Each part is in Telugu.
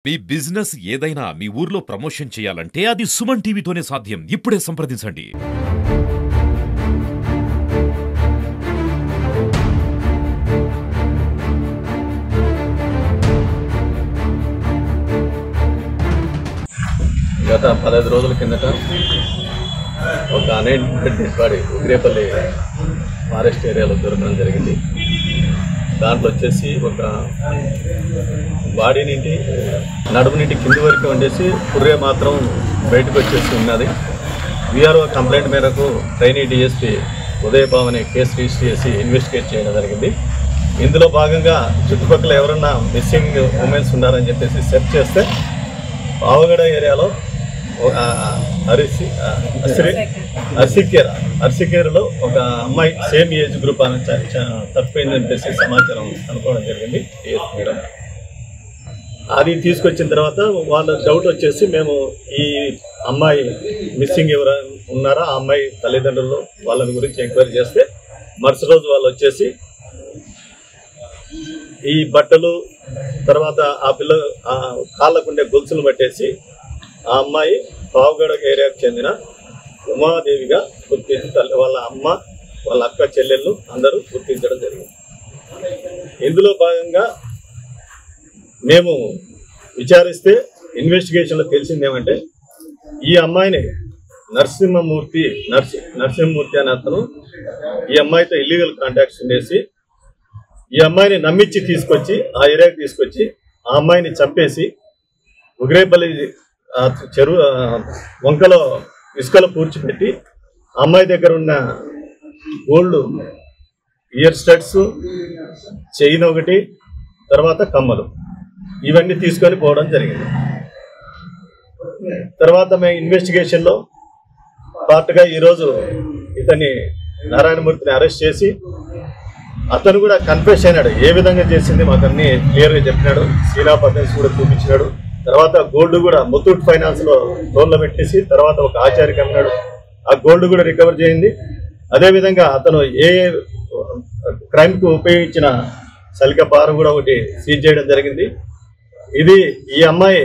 మీ బిజినెస్ ఏదైనా మీ ఊర్లో ప్రమోషన్ చేయాలంటే అది సుమన్ టీవీతోనే సాధ్యం. ఇప్పుడే సంప్రదించండి. గత 15 రోజుల కిందట ఒక అన్ఐడెంటిఫైడ్ బాడీ ఉగ్రేపల్లి ఫారెస్ట్ ఏరియాలో దొరకడం జరిగింది. దాంట్లో వచ్చేసి ఒక బాడీ నుండి నడుము నుండి కింది వరకు వండేసి పుర్రే మాత్రం బయటకు వచ్చేసి ఉన్నది. వీఆర్ఓ కంప్లైంట్ మేరకు ట్రైనీ డిఎస్పీ ఉదయభావని కేసు రిజిస్టర్ చేసి ఇన్వెస్టిగేట్ చేయడం జరిగింది. ఇందులో భాగంగా చుట్టుపక్కల ఎవరన్నా మిస్సింగ్ ఉమెన్స్ ఉన్నారని చెప్పేసి సెర్చ్ చేస్తే పావగడ ఏరియాలో అర్సికేర్లో ఒక అమ్మాయి సేమ్ ఏజ్ గ్రూప్ అని తప్పిపోయిందని చెప్పేసి సమాచారం అనుకోవడం జరిగింది మేడం. అది తీసుకొచ్చిన తర్వాత వాళ్ళ డౌట్ వచ్చేసి మేము ఈ అమ్మాయి మిస్సింగ్ ఎవరైనా ఉన్నారా ఆ అమ్మాయి తల్లిదండ్రులు వాళ్ళని గురించి ఎంక్వైరీ చేస్తే మరుసటి రోజు వాళ్ళు వచ్చేసి ఈ బట్టలు తర్వాత ఆ పిల్ల కాళ్ళకుండే గొలుసులు పట్టేసి ఆ అమ్మాయి పావుగడ ఏరియాకు చెందిన ఉమాదేవిగా గుర్తించి వాళ్ళ అమ్మ వాళ్ళ అక్క చెల్లెళ్ళు అందరూ గుర్తించడం జరిగింది. ఇందులో భాగంగా మేము విచారిస్తే ఇన్వెస్టిగేషన్లో తెలిసింది ఏమంటే ఈ అమ్మాయిని నరసింహమూర్తి అనే అతను ఈ అమ్మాయితో ఇల్లీగల్ కాంటాక్ట్స్ ఉండేసి ఈ అమ్మాయిని నమ్మించి తీసుకొచ్చి ఆ ఏరియాకి తీసుకొచ్చి ఆ అమ్మాయిని చంపేసి ఉగ్రేపల్లి చెరువు వంకలో ఇసుకలో పూడ్చిపెట్టి ఆ అమ్మాయి దగ్గర ఉన్న గోల్డ్ ఇయర్ స్టడ్స్ చైన్ ఒకటి తర్వాత కమ్మలు ఇవన్నీ తీసుకొని పోవడం జరిగింది. తర్వాత మేము ఇన్వెస్టిగేషన్లో పార్ట్గా ఈరోజు ఇతన్ని నారాయణమూర్తిని అరెస్ట్ చేసి అతను కూడా కన్ఫెస్ అయినాడు. ఏ విధంగా చేసింది మాకు అన్ని క్లియర్గా చెప్పినాడు. సీనా పర్సన్స్ కూడా చూపించినాడు. తర్వాత గోల్డ్ కూడా ముత్తూట్ ఫైనాన్స్లో లోన్లో పెట్టేసి తర్వాత ఒక ఆచార్యకి అన్నాడు. ఆ గోల్డ్ కూడా రికవర్ చేయింది. అదేవిధంగా అతను ఏ క్రైమ్కు ఉపయోగించిన సలిక బార్ కూడా ఒకటి సీజ్ చేయడం జరిగింది. ఇది ఈ అమ్మాయి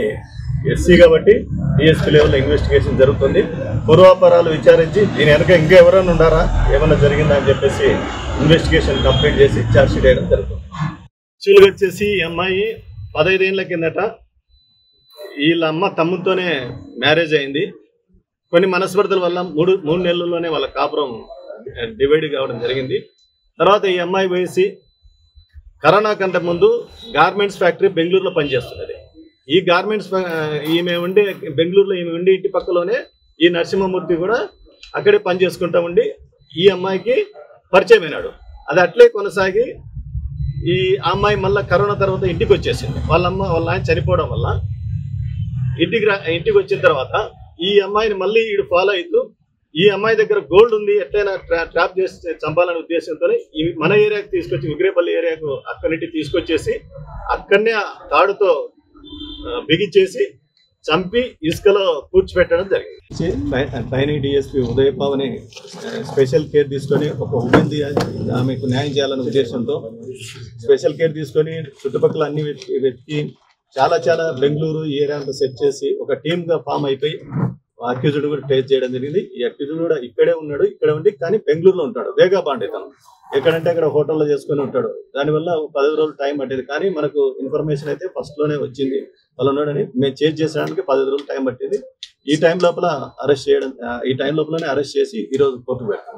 ఎస్సీ కాబట్టి డిఎస్పీ లెవెల్లో ఇన్వెస్టిగేషన్ జరుగుతుంది. పూర్వాపరాలు విచారించి దీని వెనక ఇంకా ఎవరైనా ఉన్నారా ఏమైనా జరిగిందా అని చెప్పేసి ఇన్వెస్టిగేషన్ కంప్లీట్ చేసి ఛార్జ్షీట్ వేయడం జరుగుతుంది. యాక్చువల్గా వచ్చేసి ఈ అమ్మాయి 15 ఏళ్ళ కిందట వీళ్ళ అమ్మ తమ్ముతోనే మ్యారేజ్ అయింది. కొన్ని మనస్పర్ధల వల్ల మూడు నెలల్లోనే వాళ్ళ కాపురం డివైడ్ కావడం జరిగింది. తర్వాత ఈ అమ్మాయి వేసి కరోనా కంటే ముందు గార్మెంట్స్ ఫ్యాక్టరీ బెంగళూరులో పనిచేస్తున్నది. ఈ గార్మెంట్స్ బెంగళూరులో ఈమె ఉండి ఇంటి పక్కలోనే ఈ నరసింహమూర్తి కూడా అక్కడే పని చేసుకుంటా ఉండి ఈ అమ్మాయికి పరిచయం అయినాడు. అది అట్లే కొనసాగి ఈ అమ్మాయి మళ్ళీ కరోనా తర్వాత ఇంటికి వచ్చేసింది. వాళ్ళ ఆయన చనిపోవడం వల్ల ఇంటికి వచ్చిన తర్వాత ఈ అమ్మాయిని మళ్ళీ వీడు ఫాలో అవుతూ ఈ అమ్మాయి దగ్గర గోల్డ్ ఉంది ఎట్లయినా ట్రాప్ చేసి చంపాలనే ఉద్దేశంతో మన ఏరియాకి తీసుకొచ్చి ఉగ్రేపల్లి ఏరియాకు అక్కడి నుండి తీసుకొచ్చేసి అక్కడనే తాడుతో బిగించేసి చంపి ఇసుకలో కూర్చిపెట్టడం జరిగింది. ట్రైనీ డిఎస్పీ ఉదయభావని స్పెషల్ కేర్ తీసుకొని ఒక ఉమెన్ ఆమెకు న్యాయం చేయాలనే ఉద్దేశంతో స్పెషల్ కేర్ తీసుకొని చుట్టుపక్కల అన్ని వెతికి చాలా బెంగళూరు ఏరియాలో సెట్ చేసి ఒక టీమ్గా ఫామ్ అయిపోయి అక్యూజ్డ్ కూడా ట్రేస్ చేయడం జరిగింది. ఈ అక్యూజ్డ్ కూడా ఇక్కడే ఉండి కానీ బెంగళూరులో ఉంటాడు. వేగా బాండ్ ఇతను ఎక్కడంటే అక్కడ హోటల్లో చేసుకుని ఉంటాడు. దానివల్ల 10 రోజులు టైం పట్టేది. కానీ మనకు ఇన్ఫర్మేషన్ అయితే ఫస్ట్లోనే వచ్చింది వాళ్ళు ఉన్నాడని. మేము చేంజ్ చేసడానికి 15 రోజులు టైం పట్టేది. ఈ టైం లోపలనే అరెస్ట్ చేసి ఈరోజు కోర్టుకు పెడతాం.